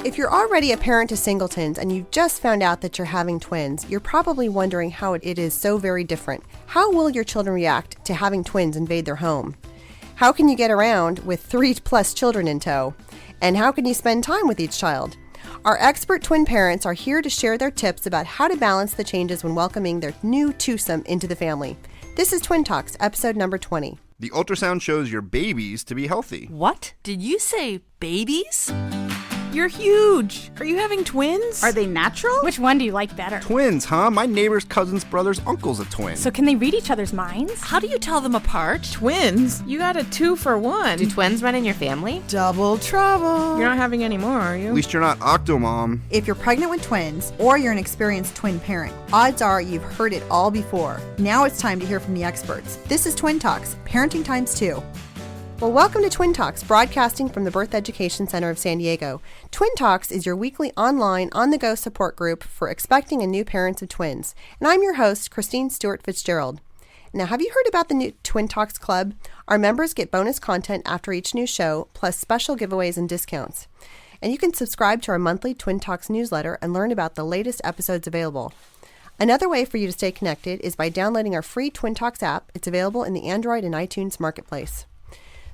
If you're already a parent to singletons and you've just found out that you're having twins, you're probably wondering how it is so very different. How will your children react to having twins invade their home? How can you get around with 3+ children in tow? And how can you spend time with each child? Our expert twin parents are here to share their tips about how to balance the changes when welcoming their new twosome into the family. This is Twin Talks, episode number 20. The ultrasound shows your babies to be healthy. What? Did you say babies? You're huge. Are you having twins? Are they natural? Which one do you like better? Twins, huh? My neighbor's cousin's brother's uncle's a twin. So can they read each other's minds? How do you tell them apart? Twins? You got a 2-for-1. Do twins run in your family? Double trouble. You're not having any more, are you? At least you're not Octomom. If you're pregnant with twins, or you're an experienced twin parent, odds are you've heard it all before. Now it's time to hear from the experts. This is Twin Talks, Parenting Times 2. Well, welcome to Twin Talks, broadcasting from the Birth Education Center of San Diego. Twin Talks is your weekly online, on-the-go support group for expecting and new parents of twins. And I'm your host, Christine Stewart Fitzgerald. Now, have you heard about the new Twin Talks Club? Our members get bonus content after each new show, plus special giveaways and discounts. And you can subscribe to our monthly Twin Talks newsletter and learn about the latest episodes available. Another way for you to stay connected is by downloading our free Twin Talks app. It's available in the Android and iTunes marketplace.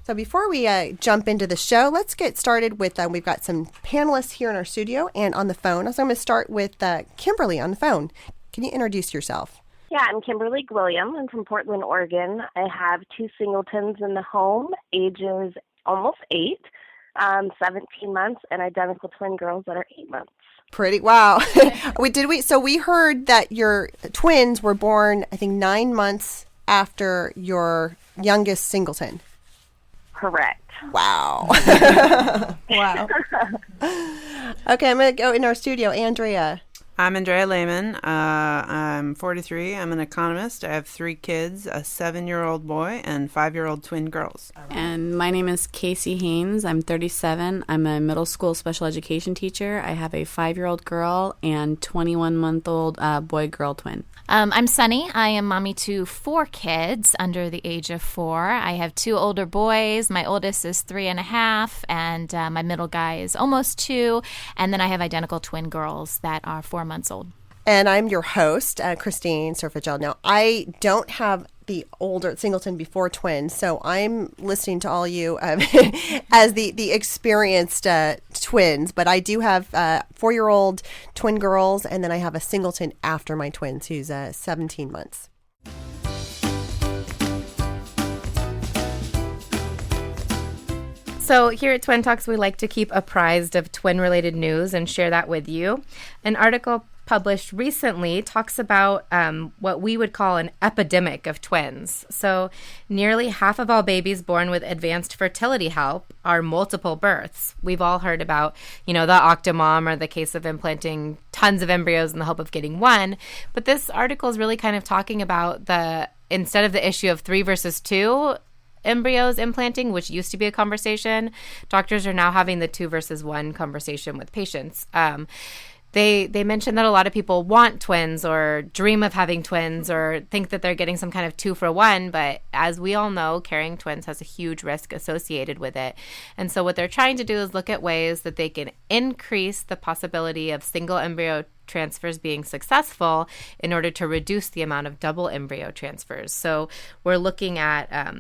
So before we jump into the show, let's get started with, we've got some panelists here in our studio and on the phone. So I'm going to start with Kimberly on the phone. Can you introduce yourself? Yeah, I'm Kimberly Gwilliam. I'm from Portland, Oregon. I have 2 singletons in the home, ages almost 8, 17 months, and identical twin girls that are 8 months. Pretty, wow. So we heard that your twins were born, I think, 9 months after your youngest singleton. Correct. Wow. Wow. Okay, I'm going to go in our studio. Andrea. I'm Andrea Lehman. I'm 43. I'm an economist. I have 3 kids, a 7-year-old boy and 5-year-old twin girls. And my name is Casey Haynes. I'm 37. I'm a middle school special education teacher. I have a 5-year-old girl and 21-month-old boy-girl twin. I'm Sunny. I am mommy to 4 kids under the age of 4. I have 2 older boys. My oldest is 3.5, and my middle guy is almost 2. And then I have identical twin girls that are 4 months old. And I'm your host, Christine Fitzgerald. Now, I don't have the older singleton before twins, so I'm listening to all you as the experienced twins. But I do have 4-year-old twin girls, and then I have a singleton after my twins who's 17 months. So here at Twin Talks, we like to keep apprised of twin-related news and share that with you. An article published recently talks about what we would call an epidemic of twins. So nearly half of all babies born with advanced fertility help are multiple births. We've all heard about, the Octomom or the case of implanting tons of embryos in the hope of getting one. But this article is really kind of talking about instead of the issue of 3 versus 2 embryos implanting, which used to be a conversation, doctors are now having the 2 versus 1 conversation with patients. They mentioned that a lot of people want twins or dream of having twins or think that they're getting some kind of 2-for-1, but as we all know, carrying twins has a huge risk associated with it. And so what they're trying to do is look at ways that they can increase the possibility of single embryo transfers being successful in order to reduce the amount of double embryo transfers. So we're looking at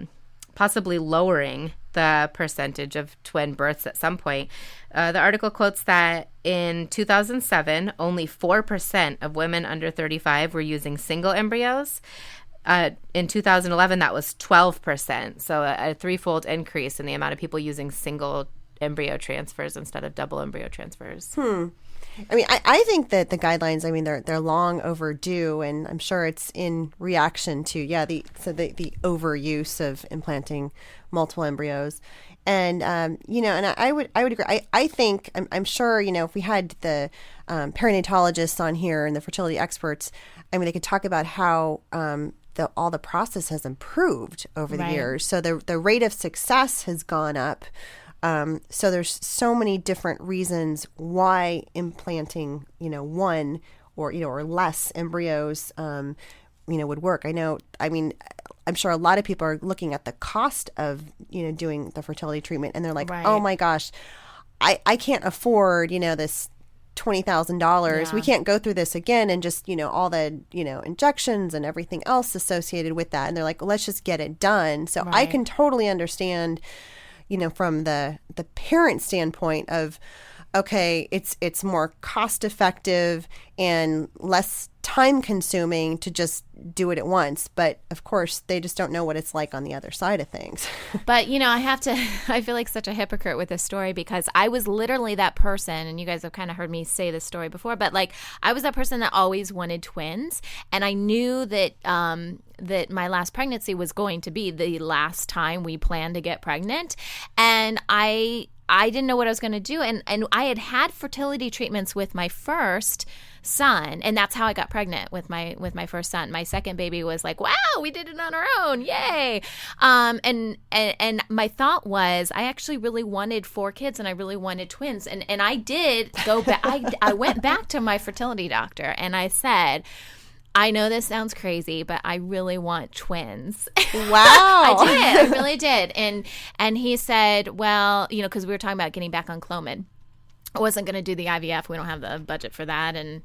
possibly lowering the percentage of twin births at some point. The article quotes that in 2007, only 4% of women under 35 were using single embryos. In 2011, that was 12%. So a threefold increase in the amount of people using single embryo transfers instead of double embryo transfers. I mean, I think that the guidelines, they're long overdue, and I'm sure it's in reaction to, the overuse of implanting multiple embryos. And, and I would agree. I think, I'm sure, if we had the perinatologists on here and the fertility experts, they could talk about how all the process has improved over the years. So the rate of success has gone up. So there's so many different reasons why implanting, one or less embryos, would work. I'm sure a lot of people are looking at the cost of, doing the fertility treatment, and they're like, oh my gosh, I can't afford, this $20,000. Yeah. We can't go through this again and just, all the, injections and everything else associated with that. And they're like, well, let's just get it done. So I Right. can totally understand, from the parent standpoint of, okay, it's more cost effective and less time consuming to just do it at once. But of course, they just don't know what it's like on the other side of things. But, I feel like such a hypocrite with this story because I was literally that person, and you guys have kind of heard me say this story before, but like I was that person that always wanted twins. And I knew that, that my last pregnancy was going to be the last time we planned to get pregnant. And I didn't know what I was going to do. And I had fertility treatments with my first son, and that's how I got pregnant with my first son. My second baby was like, wow, we did it on our own. Yay. And my thought was I actually really wanted 4 kids and I really wanted twins. And I did go back. I went back to my fertility doctor and I said, I know this sounds crazy, but I really want twins. Wow. I really did. And he said, well, because we were talking about getting back on Clomid. I wasn't going to do the IVF. We don't have the budget for that. And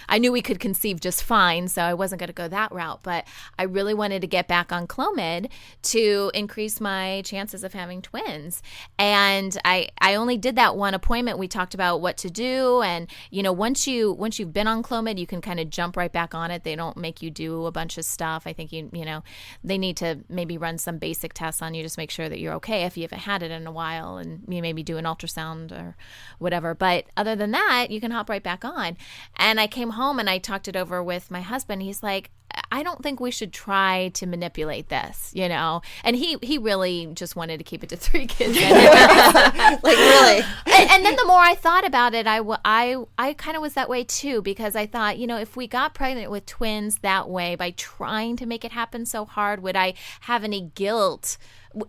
I knew we could conceive just fine, so I wasn't going to go that route. But I really wanted to get back on Clomid to increase my chances of having twins. And I only did that one appointment. We talked about what to do. And, once you've been on Clomid, you can kind of jump right back on it. They don't make you do a bunch of stuff. I think, they need to maybe run some basic tests on you, just make sure that you're okay if you haven't had it in a while, and you maybe do an ultrasound or whatever. But other than that, you can hop right back on. And I came home and I talked it over with my husband. He's like, I don't think we should try to manipulate this, And he really just wanted to keep it to 3 kids. Like, really? And then the more I thought about it, I kind of was that way too, because I thought, if we got pregnant with twins that way by trying to make it happen so hard, would I have any guilt?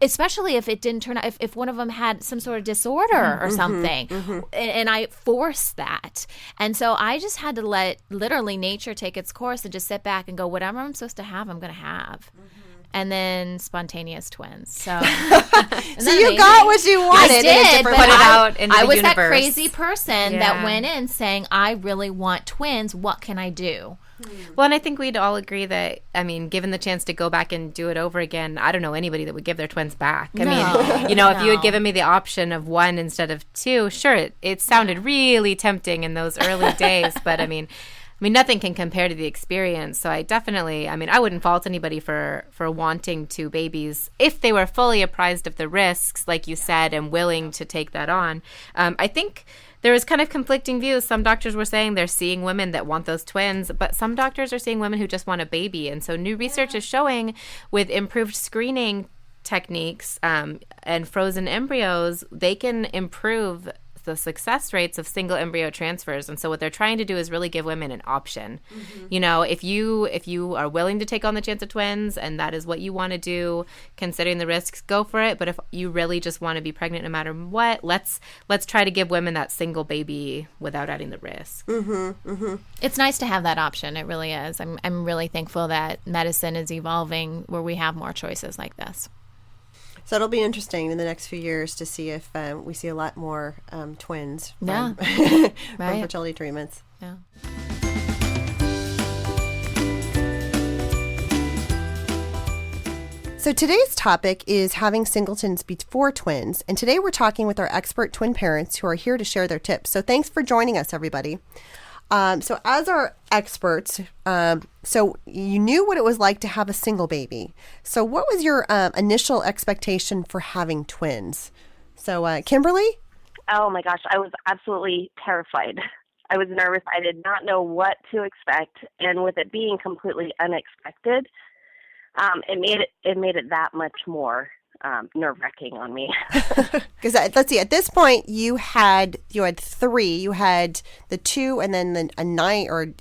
Especially if it didn't turn out, if one of them had some sort of disorder or something, and I forced that. And so I just had to let literally nature take its course and just sit back and go, whatever I'm supposed to have, I'm going to have. And then spontaneous twins. So, so you got what you wanted. I did, but put it out into I the was universe. that crazy person Yeah. that went in saying, I really want twins. What can I do? Well, and I think we'd all agree that, given the chance to go back and do it over again, I don't know anybody that would give their twins back. If you had given me the option of 1 instead of 2, sure, it sounded really tempting in those early days, but nothing can compare to the experience. So I definitely, I wouldn't fault anybody for wanting 2 babies if they were fully apprised of the risks, like you said, and willing to take that on. I think there was kind of conflicting views. Some doctors were saying they're seeing women that want those twins, but some doctors are seeing women who just want a baby. And so new research is showing with improved screening techniques and frozen embryos, they can improve the success rates of single embryo transfers. And so what they're trying to do is really give women an option. If you are willing to take on the chance of twins and that is what you want to do, considering the risks, go for it. But if you really just want to be pregnant no matter what, let's try to give women that single baby without adding the risk. It's nice to have that option. It really is. I'm really thankful that medicine is evolving where we have more choices like this. So it'll be interesting in the next few years to see if we see a lot more twins from, from fertility treatments. Yeah. So today's topic is having singletons before twins. And today we're talking with our expert twin parents who are here to share their tips. So thanks for joining us, everybody. So as our experts, so you knew what it was like to have a single baby. So what was your initial expectation for having twins? So Kimberly? Oh my gosh, I was absolutely terrified. I was nervous. I did not know what to expect. And with it being completely unexpected, it made it that much more nerve-wracking on me. Because let's see, at this point you had 3. You had the 2 and then a 9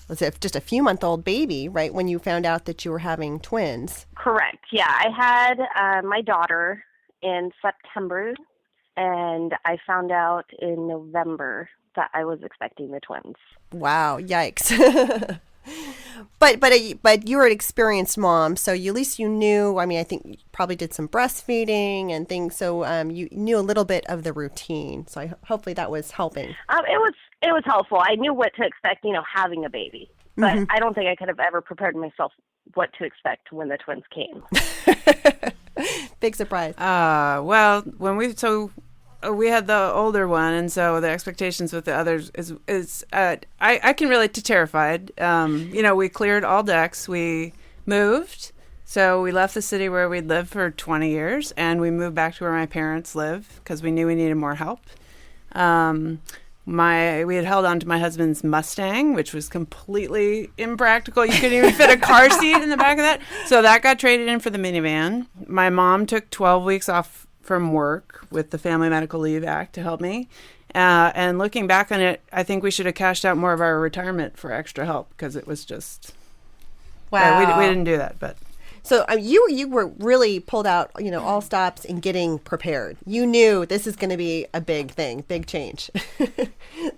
let's say just a few month old baby, right? When you found out that you were having twins. Correct. Yeah, I had my daughter in September, and I found out in November that I was expecting the twins. Wow! Yikes. But you were an experienced mom, so at least you knew. I mean, I think you probably did some breastfeeding and things, so you knew a little bit of the routine. So hopefully that was helping. It was helpful. I knew what to expect, having a baby, but I don't think I could have ever prepared myself what to expect when the twins came. Big surprise. Well, when we had the older one, and so the expectations with the others is I can relate to terrified. We cleared all decks. We moved. So we left the city where we'd lived for 20 years, and we moved back to where my parents live because we knew we needed more help. We had held on to my husband's Mustang, which was completely impractical. You couldn't even fit a car seat in the back of that. So that got traded in for the minivan. My mom took 12 weeks off from work with the Family Medical Leave Act to help me. And looking back on it, I think we should have cashed out more of our retirement for extra help because it was just... Wow. We didn't do that, but... So you were really pulled out, all stops and getting prepared. You knew this is going to be a big thing, big change.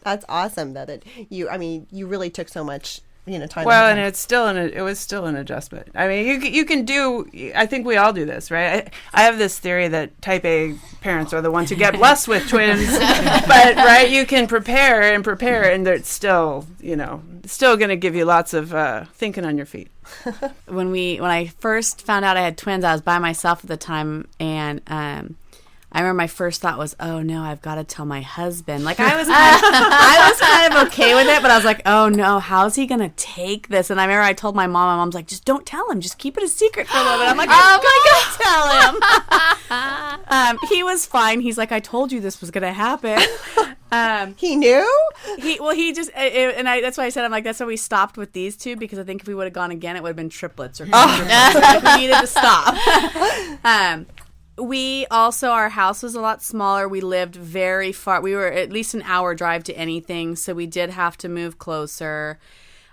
That's awesome that you really took so much, time. Well, and it was still an adjustment. I mean, you can do. I think we all do this, right? I have this theory that Type A parents are the ones who get blessed with twins, but right, you can prepare, and it's still, still going to give you lots of thinking on your feet. When I first found out I had twins, I was by myself at the time, and I remember my first thought was, oh no, I've got to tell my husband. Like I was kind of okay with it, but I was like, oh no, how's he gonna take this? And I remember I told my mom's like, just don't tell him, just keep it a secret for a little bit. I'm like, oh my God, tell him. He was fine. He's like, I told you this was gonna happen. He knew? He just, that's why I said, I'm like, that's why we stopped with these two, because I think if we would have gone again, it would have been triplets or quadruplets. We needed to stop. We also, our house was a lot smaller. We lived very far. We were at least an hour drive to anything, so we did have to move closer.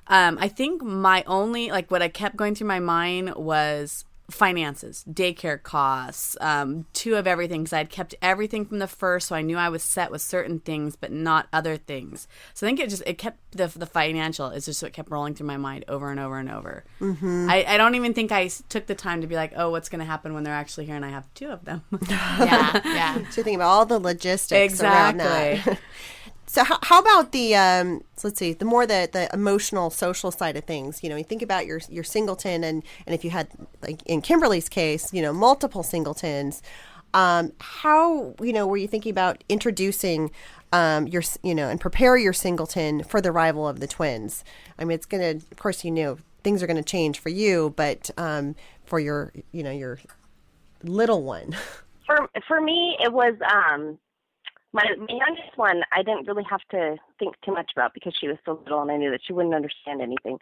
I think my only, what I kept going through my mind was finances, daycare costs, two of everything, because I had kept everything from the first, so I knew I was set with certain things, but not other things. So I think it kept the financial is just what kept rolling through my mind over and over and over. Mm-hmm. I don't even think I took the time to be like, oh, what's going to happen when they're actually here and I have two of them. Yeah. So you're thinking about all the logistics around that. So how about the let's see, the more the emotional, social side of things? You think about your singleton, and if you had, like in Kimberly's case, multiple singletons. How were you thinking about introducing your and prepare your singleton for the arrival of the twins? I mean, it's gonna, of course, things are gonna change for you, but for your your little one. For me, it was. My youngest one, I didn't really have to think too much about because she was so little and I knew that she wouldn't understand anything.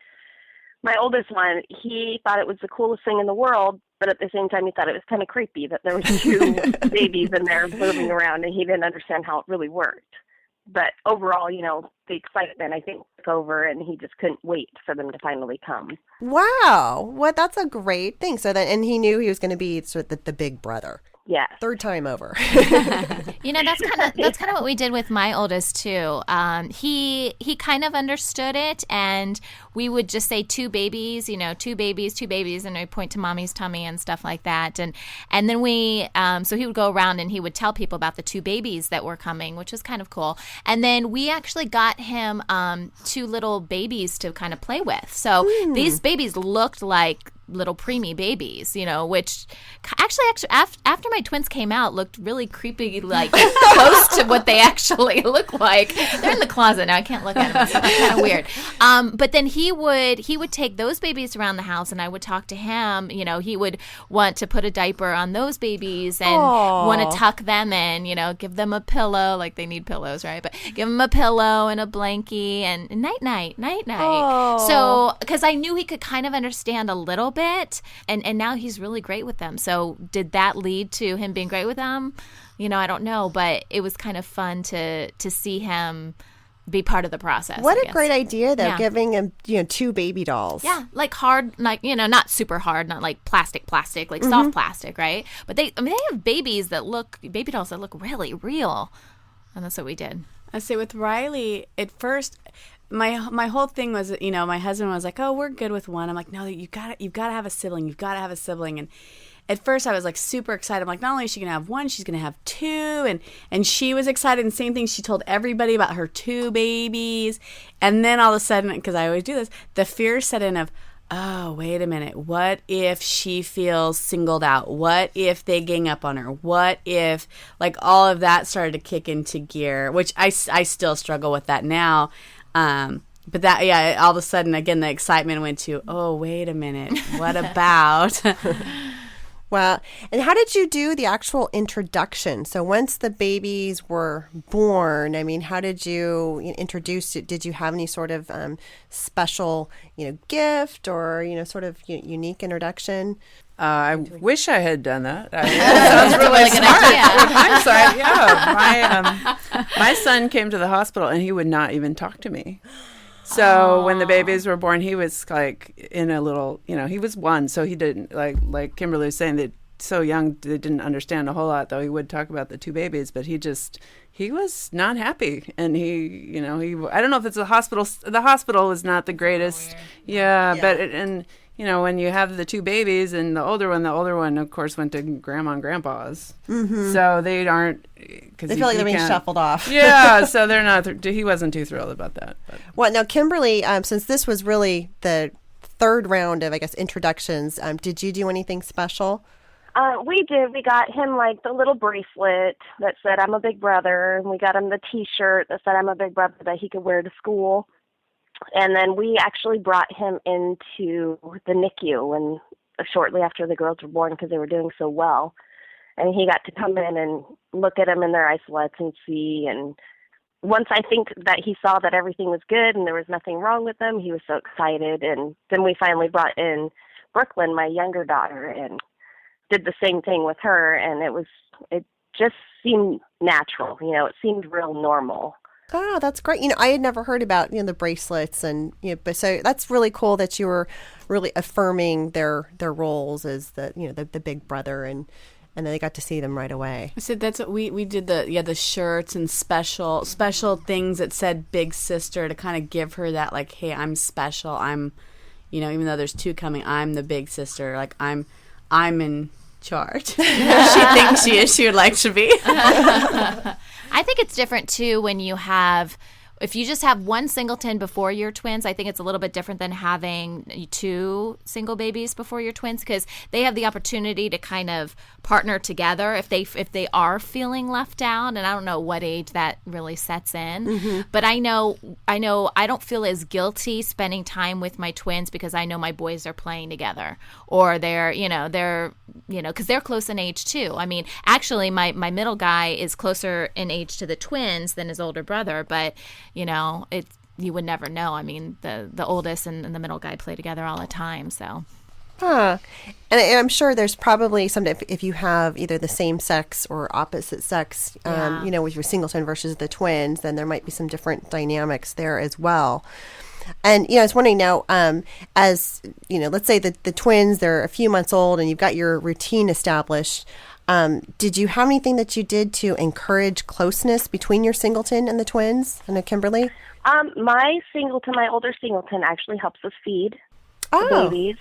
My oldest one, he thought it was the coolest thing in the world, but at the same time he thought it was kind of creepy that there was two babies in there moving around and he didn't understand how it really worked. But overall, the excitement, I think, took over and he just couldn't wait for them to finally come. Wow. Well, that's a great thing. So and he knew he was going to be sort of the big brother. Yeah. Third time over. That's kind of what we did with my oldest too. He kind of understood it, and we would just say two babies, two babies, and I point to mommy's tummy and stuff like that. And then we, so he would go around and he would tell people about the two babies that were coming, which was kind of cool. And then we actually got him two little babies to kind of play with. So these babies looked like little preemie babies, which actually after my twins came out looked really creepy, like close to what they actually look like. They're in the closet now. I can't look at them. It's kind of weird. But then he would take those babies around the house, and I would talk to him. He would want to put a diaper on those babies and want to tuck them in. Give them a pillow, like they need pillows, right? But give them a pillow and a blankie and night. So because I knew he could kind of understand a little bit. And now he's really great with them. So did that lead to him being great with them? I don't know, but it was kind of fun to see him be part of the process. What a great idea, though, giving him two baby dolls. Yeah, like hard, like not super hard, not like plastic, like soft plastic, right? But they have baby dolls that look really real, and that's what we did. I say with Riley, at first, my whole thing was, my husband was like, "Oh, we're good with one." I'm like, "No, you've got to have a sibling. You've got to have a sibling." And at first I was like super excited. I'm like, not only is she going to have one, she's going to have two. And she was excited. And same thing, she told everybody about her 2 babies. And then all of a sudden, because I always do this, the fear set in of, oh, wait a minute. What if she feels singled out? What if they gang up on her? What if, like, all of that started to kick into gear, which I still struggle with that now. But that, yeah, all of a sudden, again, the excitement went to, oh, wait a minute. What about... Well, and how did you do the actual introduction? So once the babies were born, I mean, how did you introduce it? Did you have any sort of special, gift or, sort of unique introduction? I wish I had done that. That sounds really smart. With hindsight, yeah. My son came to the hospital and he would not even talk to me. So when the babies were born, he was like in a little, he was 1, so he didn't, like Kimberly was saying, that so young they didn't understand a whole lot, though he would talk about the 2 babies, but he was not happy. And he I don't know if it's the hospital was not the greatest. Yeah. But when you have the 2 babies and the older one, of course, went to grandma and grandpa's. Mm-hmm. So they aren't... They feel like they're being shuffled off. Yeah, so they're not... He wasn't too thrilled about that. But. Well, now, Kimberly, since this was really the 3rd round of, I guess, introductions, did you do anything special? We did. We got him, like, the little bracelet that said, "I'm a big brother," and we got him the T-shirt that said, "I'm a big brother," that he could wear to school. And then we actually brought him into the NICU shortly after the girls were born because they were doing so well. And he got to come in and look at them in their isolates and see. And once I think that he saw that everything was good and there was nothing wrong with them, he was so excited. And then we finally brought in Brooklyn, my younger daughter, and did the same thing with her. And it just seemed natural. It seemed real normal. Oh, that's great. I had never heard about, the bracelets and, but so that's really cool that you were really affirming their roles as the big brother and then they got to see them right away. So that's what we did, the shirts and special things that said big sister to kind of give her that, like, hey, I'm special. I'm, even though there's 2 coming, I'm the big sister. Like, I'm in charge. She thinks she is. She would like to be. I think it's different, too, when you have, if you just have 1 singleton before your twins, I think it's a little bit different than having 2 single babies before your twins because they have the opportunity to kind of partner together if they are feeling left out. And I don't know what age that really sets in. Mm-hmm. But I know I don't feel as guilty spending time with my twins because I know my boys are playing together or they're because they're close in age too. I mean, actually, my middle guy is closer in age to the twins than his older brother, but you would never know. I mean, the oldest and the middle guy play together all the time. So, and I'm sure there's probably some if you have either the same sex or opposite sex, with your singleton versus the twins, then there might be some different dynamics there as well. And, I was wondering now, as, let's say that the twins, they're a few months old and you've got your routine established. Did you have anything that you did to encourage closeness between your singleton and the twins? I know, Kimberly? My older singleton actually helps us feed the babies.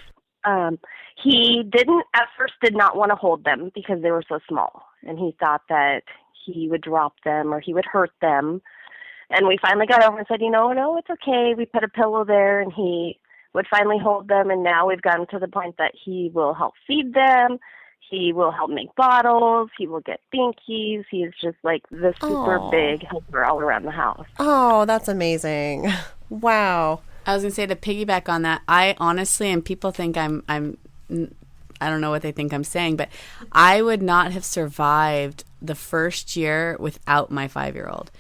He at first did not want to hold them because they were so small. And he thought that he would drop them or he would hurt them. And we finally got over and said, no, it's okay. We put a pillow there and he would finally hold them. And now we've gotten to the point that he will help feed them. He will help make bottles. He will get binkies. He is just like the super big helper all around the house. Oh, that's amazing. Wow. I was going to say, to piggyback on that, I honestly, and people think I don't know what they think I'm saying, but I would not have survived the first year without my 5-year-old.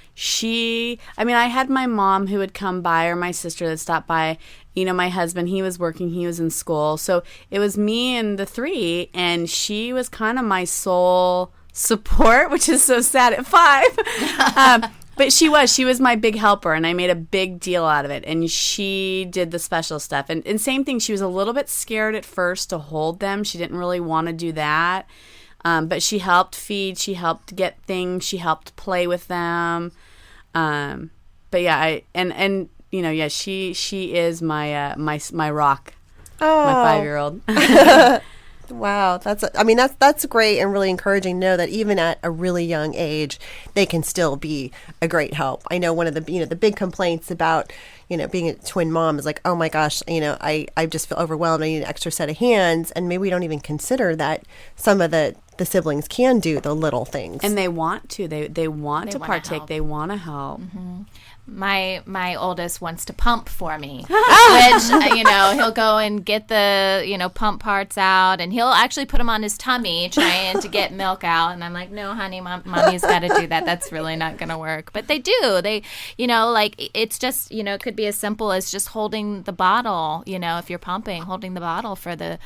I had my mom who would come by or my sister that stopped by. My husband, he was working, he was in school. So it was me and the 3, and she was kind of my sole support, which is so sad at 5. But she was my big helper, and I made a big deal out of it. And she did the special stuff. And same thing, she was a little bit scared at first to hold them. She didn't really want to do that. But she helped feed, she helped get things, she helped play with them. But yeah, and she is my rock, Oh. my 5-year-old. Wow, that's great and really encouraging to know that even at a really young age, they can still be a great help. I know one of the the big complaints about being a twin mom is like, oh my gosh, I just feel overwhelmed. I need an extra set of hands, and maybe we don't even consider that some of the siblings can do the little things, and they want to. They want to partake. Help. They want to help. Mm-hmm. My oldest wants to pump for me, which he'll go and get the pump parts out, and he'll actually put them on his tummy trying to get milk out, and I'm like, no honey, mommy's got to do that. That's really not going to work. But they do. They it's just it could be as simple as just holding the bottle, if you're pumping, holding the bottle for the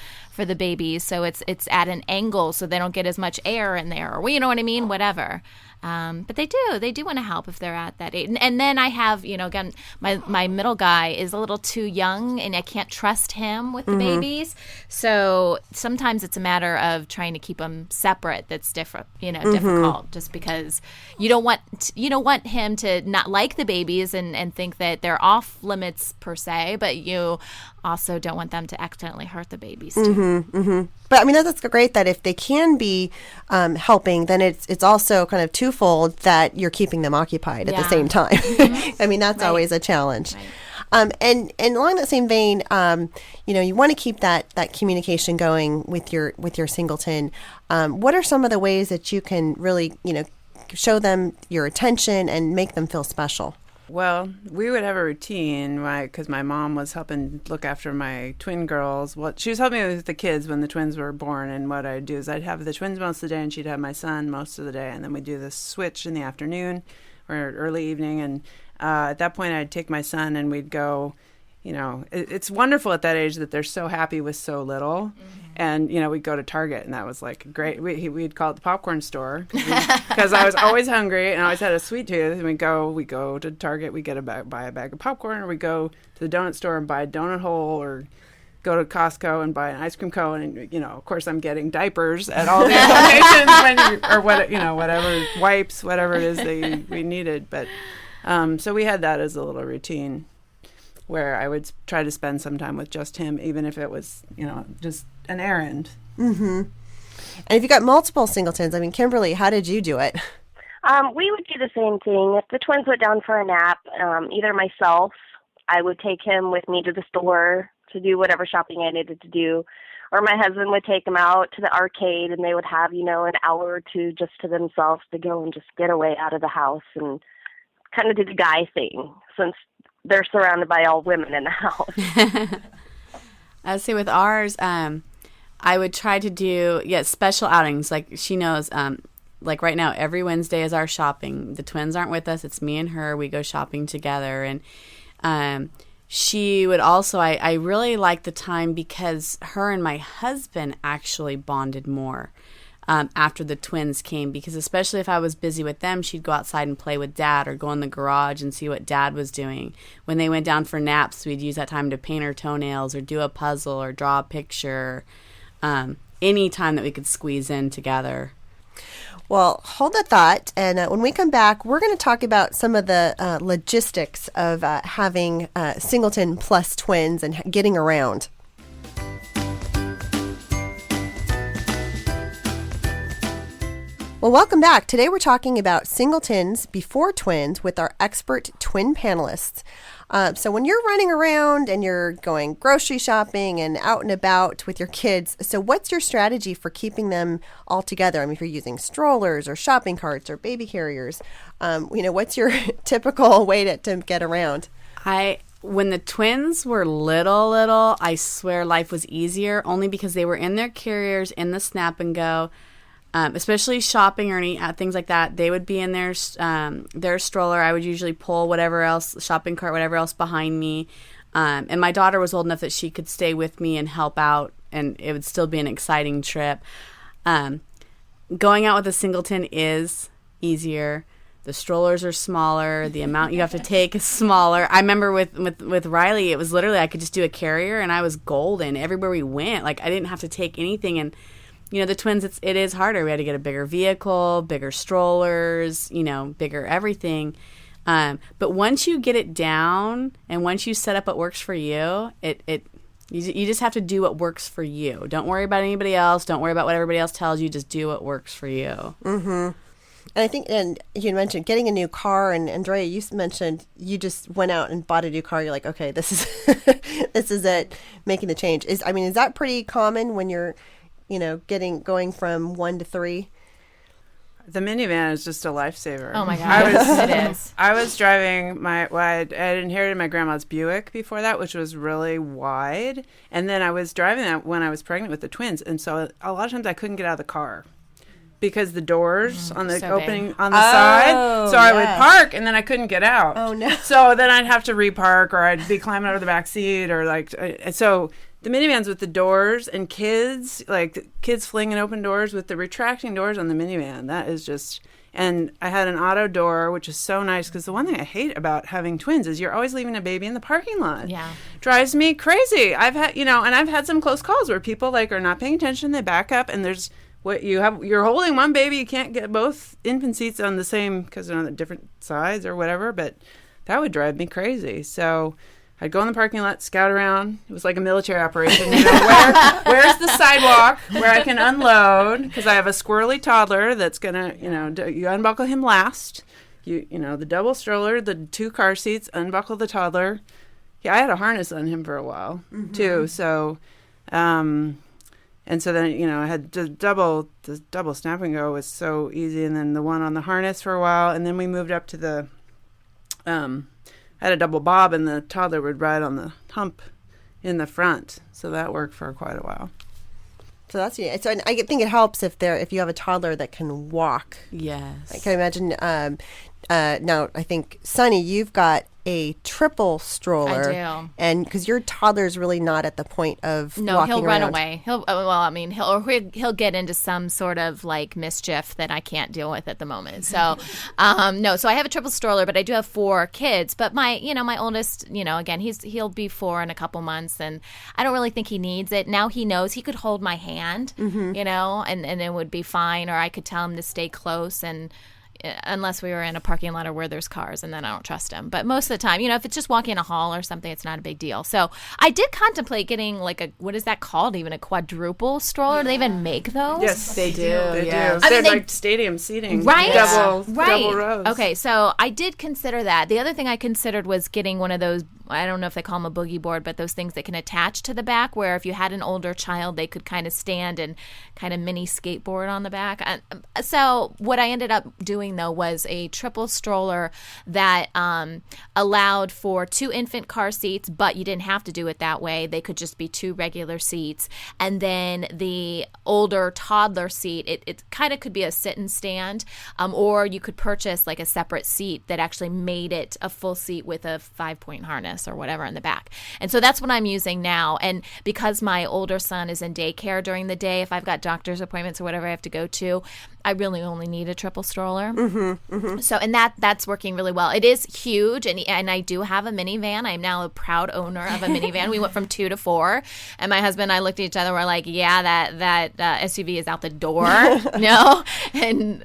babies, so it's at an angle so they don't get as much air in there, or you know what I mean, whatever. But they do want to help if they're at that age. And then I have, again, my middle guy is a little too young, and I can't trust him with the babies. So sometimes it's a matter of trying to keep them separate. That's different, difficult, just because you don't want him to not like the babies and think that they're off limits per se, but you also don't want them to accidentally hurt the babies too. But that's great that if they can be helping, then it's also kind of twofold that you're keeping them occupied at the same time. That's right. Always a challenge. Right. And along that same vein, you want to keep that communication going with your singleton. What are some of the ways that you can really show them your attention and make them feel special? Well, we would have a routine, because my mom was helping look after my twin girls. Well, she was helping me with the kids when the twins were born, and what I'd do is I'd have the twins most of the day, and she'd have my son most of the day, and then we'd do the switch in the afternoon or early evening, and at that point I'd take my son and we'd go, it's wonderful at that age that they're so happy with so little. And, we'd go to Target, and that was like great. We'd call it the popcorn store because I was always hungry and I always had a sweet tooth. And we go to Target, we buy a bag of popcorn, or we go to the donut store and buy a donut hole, or go to Costco and buy an ice cream cone. And, of course, I'm getting diapers at all these locations whatever, wipes, whatever it is we needed. But so we had that as a little routine where I would try to spend some time with just him, even if it was, just an errand. Mm-hmm. And if you got multiple singletons, Kimberly, how did you do it? We would do the same thing. If the twins went down for a nap, either myself, I would take him with me to the store to do whatever shopping I needed to do, or my husband would take them out to the arcade, and they would have, an hour or two just to themselves to go and just get away out of the house and kind of do the guy thing, since they're surrounded by all women in the house. I'd say with ours, I would try to do special outings. Like she knows, like right now, every Wednesday is our shopping. The twins aren't with us. It's me and her. We go shopping together. And she would also, I really like the time because her and my husband actually bonded more after the twins came, because especially if I was busy with them, she'd go outside and play with Dad or go in the garage and see what Dad was doing. When they went down for naps, we'd use that time to paint her toenails or do a puzzle or draw a picture. Any time that we could squeeze in together. Well, hold that thought, and when we come back, we're going to talk about some of the logistics of having singleton plus twins and getting around. Well, welcome back. Today we're talking about singletons before twins with our expert twin panelists. So when you're running around and you're going grocery shopping and out and about with your kids, so what's your strategy for keeping them all together? If you're using strollers or shopping carts or baby carriers, what's your typical way to get around? When the twins were little, I swear life was easier, only because they were in their carriers in the Snap and Go. Especially shopping or any things like that, they would be in their stroller. I would usually pull whatever else, shopping cart, whatever else behind me. And my daughter was old enough that she could stay with me and help out, and it would still be an exciting trip. Going out with a singleton is easier. The strollers are smaller. The amount you have to take is smaller. I remember with Riley, it was literally I could just do a carrier, and I was golden everywhere we went. Like I didn't have to take anything, and the twins, it is harder. We had to get a bigger vehicle, bigger strollers, bigger everything. But once you get it down and once you set up what works for you, you just have to do what works for you. Don't worry about anybody else. Don't worry about what everybody else tells you. Just do what works for you. Mm-hmm. And I think, and you mentioned getting a new car, and Andrea, you mentioned you just went out and bought a new car. You're like, okay, this is this is it, making the change. Is that pretty common when you're, going from 1 to 3? The minivan is just a lifesaver. Oh my God, it is. I was driving I had inherited my grandma's Buick before that, which was really wide. And then I was driving that when I was pregnant with the twins. And so a lot of times I couldn't get out of the car because the doors on the opening big. on the side. So I would yes. park and then I couldn't get out. Oh, no. So then I'd have to repark, or I'd be climbing out of the back seat, or so the minivans with the doors and kids flinging open doors with the retracting doors on the minivan. That is just, and I had an auto door, which is so nice, because the one thing I hate about having twins is you're always leaving a baby in the parking lot. Yeah. Drives me crazy. I've had some close calls where people are not paying attention, they back up, and you're holding one baby, you can't get both infant seats on the same, because they're on the different sides or whatever, but that would drive me crazy. So I'd go in the parking lot, scout around. It was like a military operation. Where's the sidewalk where I can unload? Because I have a squirrely toddler that's going to, you unbuckle him last. The double stroller, the 2 car seats, unbuckle the toddler. Yeah, I had a harness on him for a while, too. So, and so then, I had the double snap and go was so easy. And then the one on the harness for a while. And then we moved up to the, had a double bob, and the toddler would ride on the hump in the front. So that worked for quite a while. So that's neat. So I think it helps if you have a toddler that can walk. Yes. I can imagine. Now, I think, Sunny, you've got a triple stroller. I do. And because your toddler's really not at the point of No, walking he'll run around. away. He'll get into some sort of mischief that I can't deal with at the moment. So, no. So I have a triple stroller, but I do have 4 kids. But my oldest, again, he'll be 4 in a couple months, and I don't really think he needs it. Now he knows he could hold my hand, and it would be fine, or I could tell him to stay close, and unless we were in a parking lot or where there's cars, and then I don't trust him. But most of the time, if it's just walking in a hall or something, it's not a big deal. So I did contemplate getting what is that called? Even a quadruple stroller? Do they even make those? Yes, They do. They Yes. do. I mean, They're like stadium seating. Right? Double rows. Okay, so I did consider that. The other thing I considered was getting one of those, I don't know if they call them a boogie board, but those things that can attach to the back, where if you had an older child, they could kind of stand and kind of mini skateboard on the back. So what I ended up doing, though, was a triple stroller that allowed for 2 infant car seats, but you didn't have to do it that way. They could just be 2 regular seats. And then the older toddler seat, it kind of could be a sit and stand, or you could purchase a separate seat that actually made it a full seat with a 5-point harness or whatever in the back. And so that's what I'm using now. And because my older son is in daycare during the day, if I've got doctor's appointments or whatever I have to go to, I really only need a triple stroller. So, and that's working really well. It is huge, and I do have a minivan. I'm now a proud owner of a minivan. We went from 2 to 4, and my husband and I looked at each other. We're like, yeah, that SUV is out the door, and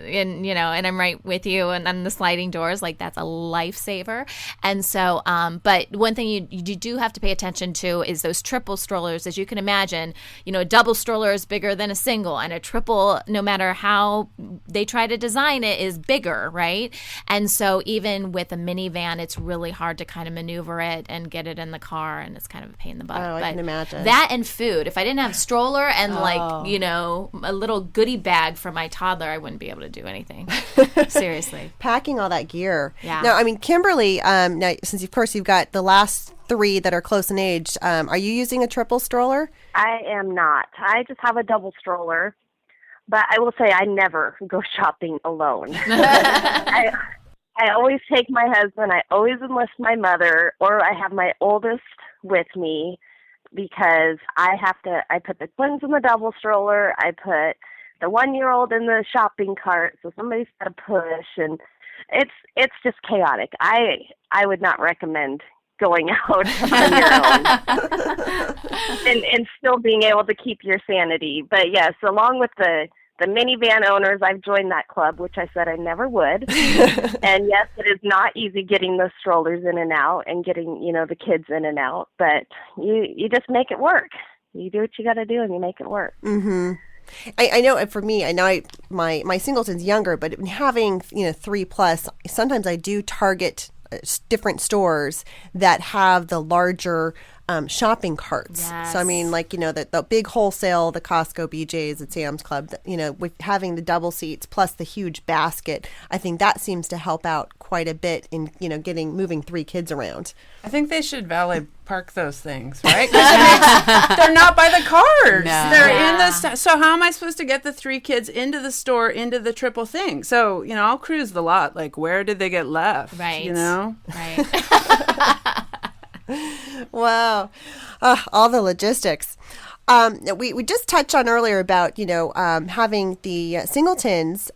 I'm right with you. And then the sliding doors, that's a lifesaver. And so, but one thing you do have to pay attention to is those triple strollers. As you can imagine, a double stroller is bigger than a single, and a triple, no matter how they try to design it, is bigger, right? And so even with a minivan, it's really hard to kind of maneuver it and get it in the car, and it's kind of a pain in the butt. Oh, I can imagine. That and food. If I didn't have a stroller and a little goodie bag for my toddler, I wouldn't be able to do anything. Seriously. Packing all that gear. Yeah. Now, Kimberly, now, since of course you've got the last 3 that are close in age, are you using a triple stroller? I am not. I just have a double stroller. But I will say I never go shopping alone. I always take my husband. I always enlist my mother, or I have my oldest with me, because I put the twins in the double stroller. I put the 1-year-old in the shopping cart, so somebody's got to push, and it's just chaotic. I would not recommend going out on your own and still being able to keep your sanity. But yes, along with the the minivan owners, I've joined that club, which I said I never would. And yes, it is not easy getting those strollers in and out and getting, the kids in and out, but you just make it work. You do what you got to do and you make it work. Mm-hmm. I know for me, my singleton's younger, but having, 3+, sometimes I do target different stores that have the larger shopping carts. Yes. So I mean, like, the big wholesale, the Costco, BJ's, the Sam's Club, with having the double seats plus the huge basket, I think that seems to help out quite a bit in, moving 3 kids around. I think they should valet park those things, right? 'Cause they're not by the cars. No. They're in the so how am I supposed to get the 3 kids into the store, into the triple thing? So, I'll cruise the lot. Like, where did they get left? Right. Right. Wow. All the logistics. We just touched on earlier about, having the singletons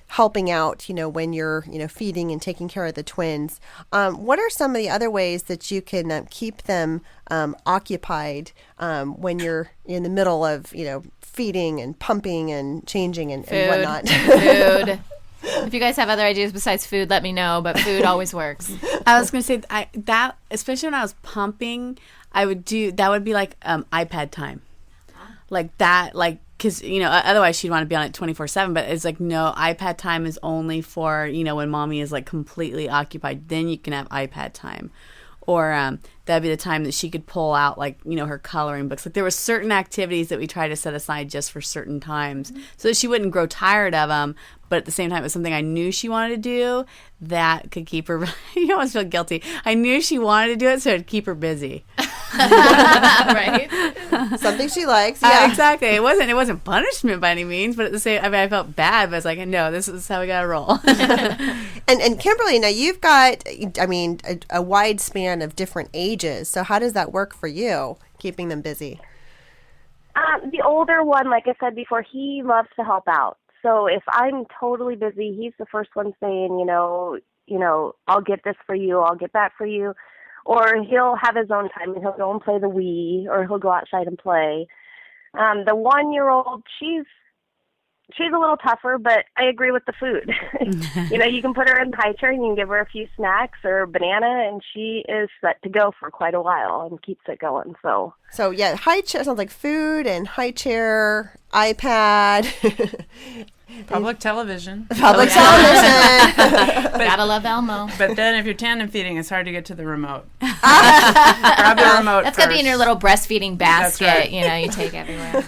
helping out, when you're, feeding and taking care of the twins. What are some of the other ways that you can keep them occupied when you're in the middle of, feeding and pumping and changing and whatnot? Food. If you guys have other ideas besides food, let me know, but food always works. I was going to say that, especially when I was pumping, that would be like iPad time. Like that, like, because, otherwise she'd want to be on it 24/7, but it's like, no, iPad time is only for, when mommy is like completely occupied, then you can have iPad time. Or that'd be the time that she could pull out, like, her coloring books. Like, there were certain activities that we tried to set aside just for certain times so that she wouldn't grow tired of them. But at the same time, it was something I knew she wanted to do that could keep her – you almost feel guilty. I knew she wanted to do it, so it'd keep her busy. Right? Something she likes. Yeah, exactly. It wasn't punishment by any means, but at the same, I felt bad, but I was like, no, this is how we gotta roll. And Kimberly, now you've got, a wide span of different ages. So how does that work for you, keeping them busy? The older one, like I said before, he loves to help out. So if I'm totally busy, he's the first one saying, I'll get this for you, I'll get that for you. Or he'll have his own time and he'll go and play the Wii, or he'll go outside and play. The 1-year-old, she's a little tougher, but I agree with the food. You can put her in the high chair and you can give her a few snacks or a banana, and she is set to go for quite a while and keeps it going. So yeah, high chair sounds like food and high chair, iPad. Public television. Public television. Gotta love Elmo. But then if you're tandem feeding, it's hard to get to the remote. Grab the remote That's first. got to be in your little breastfeeding basket. That's right. You take everywhere.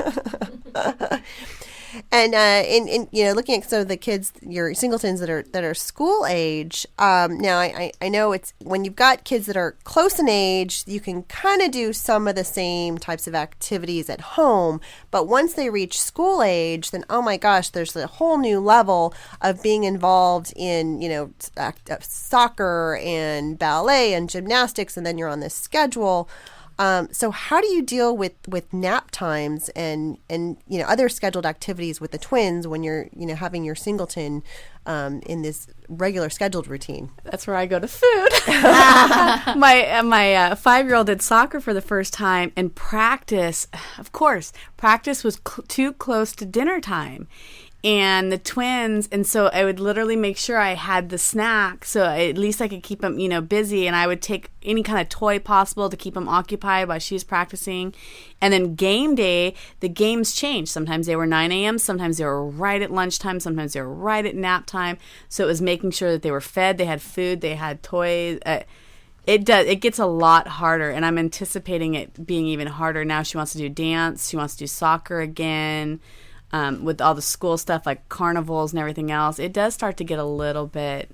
And in looking at some of the kids, your singletons that are school age. Now I know it's when you've got kids that are close in age, you can kind of do some of the same types of activities at home. But once they reach school age, then oh my gosh, there's a whole new level of being involved in soccer and ballet and gymnastics, and then you're on this schedule. So how do you deal with nap times and other scheduled activities with the twins when you're having your singleton in this regular scheduled routine? That's where I go to food. My 5-year-old did soccer for the first time, and practice was too close to dinner time. And the twins, and so I would literally make sure I had the snack so at least I could keep them, busy. And I would take any kind of toy possible to keep them occupied while she was practicing. And then game day, the games changed. Sometimes they were 9 a.m., sometimes they were right at lunchtime, sometimes they were right at nap time. So it was making sure that they were fed, they had food, they had toys. It gets a lot harder, and I'm anticipating it being even harder now. She wants to do dance, she wants to do soccer again. With all the school stuff like carnivals and everything else, it does start to get a little bit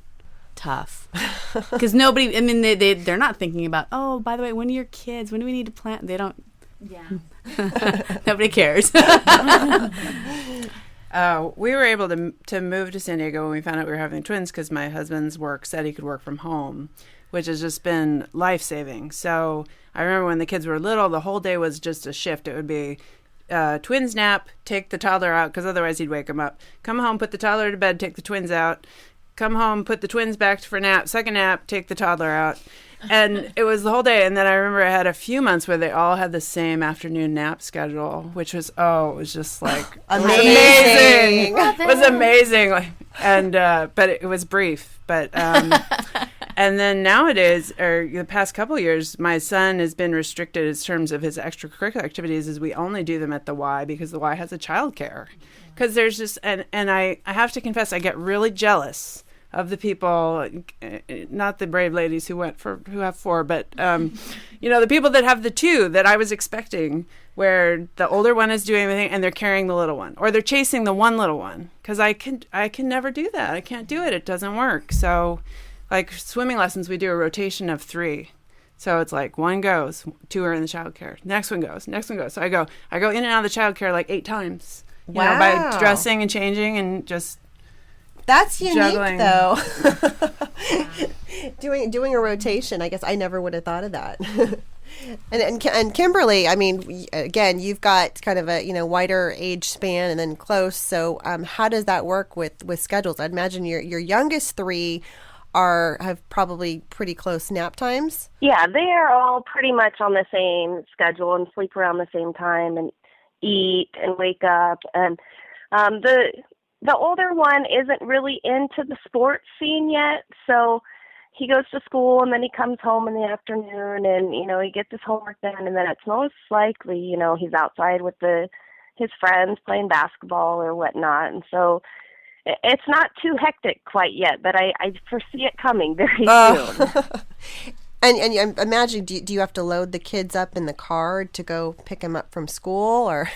tough. Because they're not thinking about, oh, by the way, when are your kids? When do we need to plan? They don't. Yeah. Nobody cares. We were able to move to San Diego when we found out we were having twins because my husband's work said he could work from home, which has just been life-saving. So I remember when the kids were little, the whole day was just a shift. It would be twins nap, take the toddler out because otherwise he'd wake them up. Come home, put the toddler to bed, take the twins out. Come home, put the twins back for nap. Second nap, take the toddler out. And it was the whole day. And then I remember I had a few months where they all had the same afternoon nap schedule, which was, it was just like amazing. It was amazing. But it was brief. But and then nowadays, or the past couple of years, my son has been restricted in terms of his extracurricular activities, as we only do them at the Y because the Y has a childcare. Because there's just, and I have to confess, I get really jealous of the people, not the brave ladies who have 4, but the people that have the 2 that I was expecting, where the older one is doing everything and they're carrying the little one, or they're chasing the one little one. Because I can never do that. I can't do it. It doesn't work. So, like swimming lessons, we do a rotation of 3. So it's like 1 goes, 2 are in the childcare. Next one goes. So I go in and out of the childcare like 8 times. Wow. By dressing and changing and just. That's unique, juggling. though. doing a rotation. I guess I never would have thought of that. and Kimberly, I mean, again, you've got kind of a wider age span and then close. So how does that work with schedules? I'd imagine your youngest 3 have probably pretty close nap times. Yeah, they are all pretty much on the same schedule and sleep around the same time and eat and wake up. And the older one isn't really into the sports scene yet, so he goes to school and then he comes home in the afternoon and, he gets his homework done, and then it's most likely, he's outside with his friends playing basketball or whatnot. And so it's not too hectic quite yet, but I foresee it coming very soon. And I imagine, do you have to load the kids up in the car to go pick them up from school, or?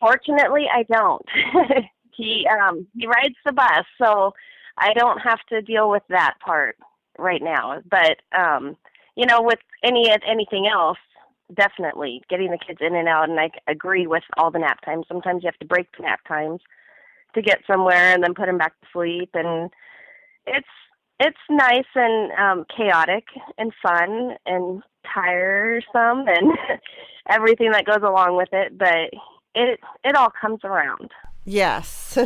Fortunately, I don't. He rides the bus, so I don't have to deal with that part right now. But with anything else, definitely getting the kids in and out. And I agree with all the nap times. Sometimes you have to break the nap times to get somewhere and then put them back to sleep. And it's nice and chaotic and fun and tiresome and everything that goes along with it. But it all comes around. Yes.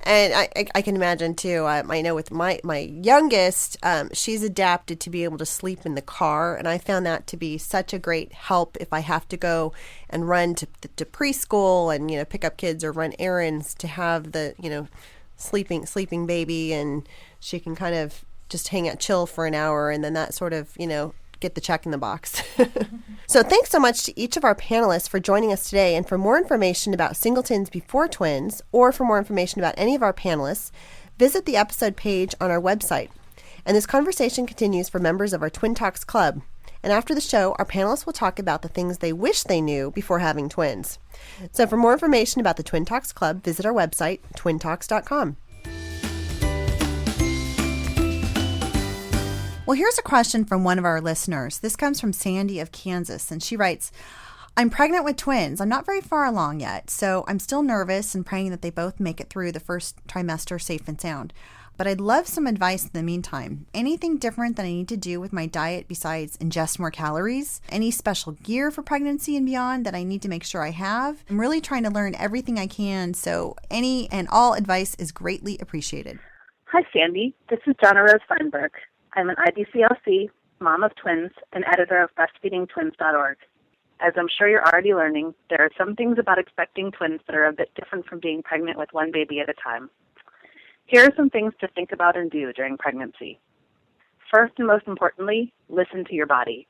And I can imagine too. I know with my youngest, she's adapted to be able to sleep in the car, and I found that to be such a great help if I have to go and run to preschool and pick up kids or run errands, to have the sleeping baby, and she can kind of just hang out, chill for an hour, and then that sort of get the check in the box. So thanks so much to each of our panelists for joining us today. And for more information about singletons before twins, or for more information about any of our panelists, visit the episode page on our website. And this conversation continues for members of our Twin Talks Club. And after the show, our panelists will talk about the things they wish they knew before having twins. So for more information about the Twin Talks Club, visit our website, twintalks.com. Well, here's a question from one of our listeners. This comes from Sandy of Kansas, and she writes, I'm pregnant with twins. I'm not very far along yet, so I'm still nervous and praying that they both make it through the first trimester safe and sound. But I'd love some advice in the meantime. Anything different that I need to do with my diet besides ingest more calories? Any special gear for pregnancy and beyond that I need to make sure I have? I'm really trying to learn everything I can, so any and all advice is greatly appreciated. Hi, Sandy. This is Donna Rose Feinberg. I'm an IBCLC, mom of twins, and editor of breastfeedingtwins.org. As I'm sure you're already learning, there are some things about expecting twins that are a bit different from being pregnant with one baby at a time. Here are some things to think about and do during pregnancy. First and most importantly, listen to your body.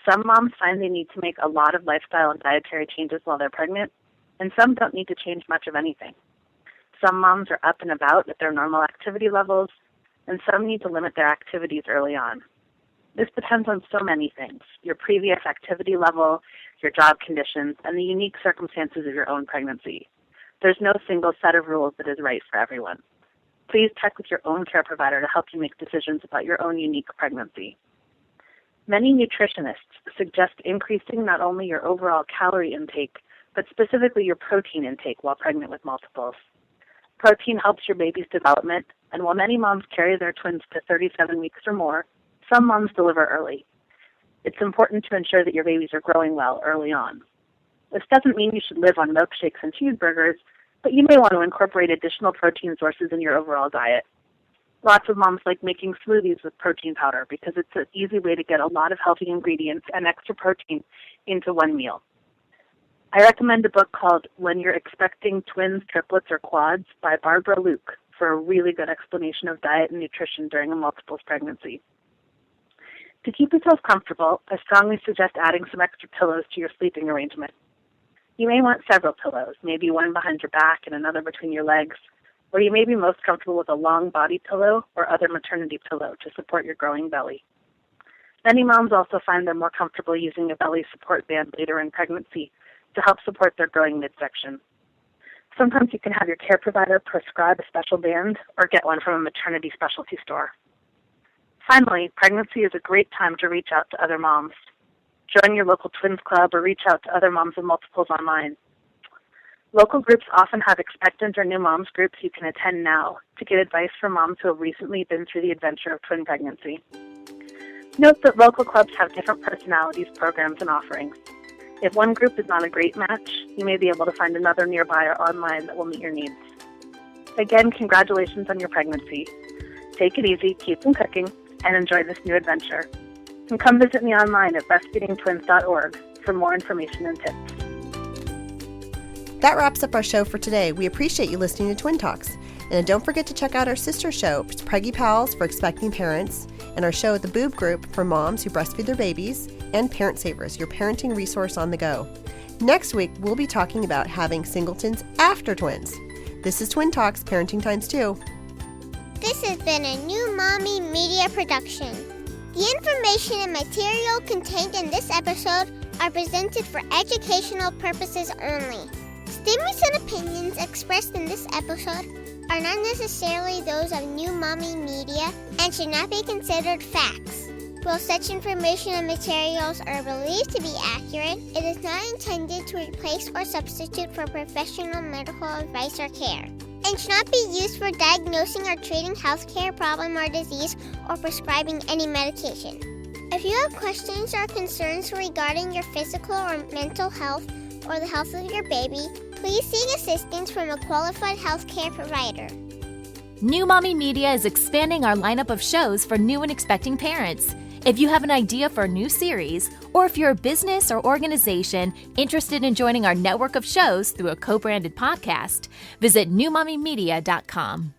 Some moms find they need to make a lot of lifestyle and dietary changes while they're pregnant, and some don't need to change much of anything. Some moms are up and about at their normal activity levels, and some need to limit their activities early on. This depends on so many things: your previous activity level, your job conditions, and the unique circumstances of your own pregnancy. There's no single set of rules that is right for everyone. Please check with your own care provider to help you make decisions about your own unique pregnancy. Many nutritionists suggest increasing not only your overall calorie intake, but specifically your protein intake while pregnant with multiples. Protein helps your baby's development, and while many moms carry their twins to 37 weeks or more, some moms deliver early. It's important to ensure that your babies are growing well early on. This doesn't mean you should live on milkshakes and cheeseburgers, but you may want to incorporate additional protein sources in your overall diet. Lots of moms like making smoothies with protein powder because it's an easy way to get a lot of healthy ingredients and extra protein into one meal. I recommend a book called When You're Expecting Twins, Triplets, or Quads by Barbara Luke for a really good explanation of diet and nutrition during a multiples pregnancy. To keep yourself comfortable, I strongly suggest adding some extra pillows to your sleeping arrangement. You may want several pillows, maybe one behind your back and another between your legs, or you may be most comfortable with a long body pillow or other maternity pillow to support your growing belly. Many moms also find they're more comfortable using a belly support band later in pregnancy to help support their growing midsection. Sometimes you can have your care provider prescribe a special band or get one from a maternity specialty store. Finally, pregnancy is a great time to reach out to other moms. Join your local twins club or reach out to other moms of multiples online. Local groups often have expectant or new moms groups you can attend now to get advice from moms who have recently been through the adventure of twin pregnancy. Note that local clubs have different personalities, programs, and offerings. If one group is not a great match, you may be able to find another nearby or online that will meet your needs. Again, congratulations on your pregnancy. Take it easy, keep them cooking, and enjoy this new adventure. And come visit me online at breastfeedingtwins.org for more information and tips. That wraps up our show for today. We appreciate you listening to Twin Talks. And don't forget to check out our sister show, Preggy Pals for expecting parents, and our show at the Boob Group for moms who breastfeed their babies, and Parent Savers, your parenting resource on the go. Next week, we'll be talking about having singletons after twins. This is Twin Talks, Parenting Times 2. This has been a New Mommy Media production. The information and material contained in this episode are presented for educational purposes only. Statements and opinions expressed in this episode are not necessarily those of New Mommy Media and should not be considered facts. While such information and materials are believed to be accurate, it is not intended to replace or substitute for professional medical advice or care, and should not be used for diagnosing or treating healthcare problem or disease or prescribing any medication. If you have questions or concerns regarding your physical or mental health or the health of your baby, please seek assistance from a qualified healthcare provider. New Mommy Media is expanding our lineup of shows for new and expecting parents. If you have an idea for a new series, or if you're a business or organization interested in joining our network of shows through a co-branded podcast, visit newmommymedia.com.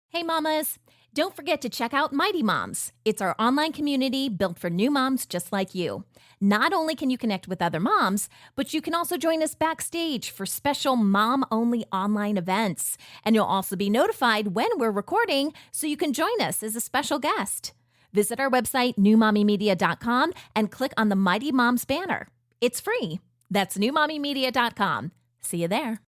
Hey mamas, don't forget to check out Mighty Moms. It's our online community built for new moms just like you. Not only can you connect with other moms, but you can also join us backstage for special mom-only online events. And you'll also be notified when we're recording so you can join us as a special guest. Visit our website, newmommymedia.com, and click on the Mighty Moms banner. It's free. That's newmommymedia.com. See you there.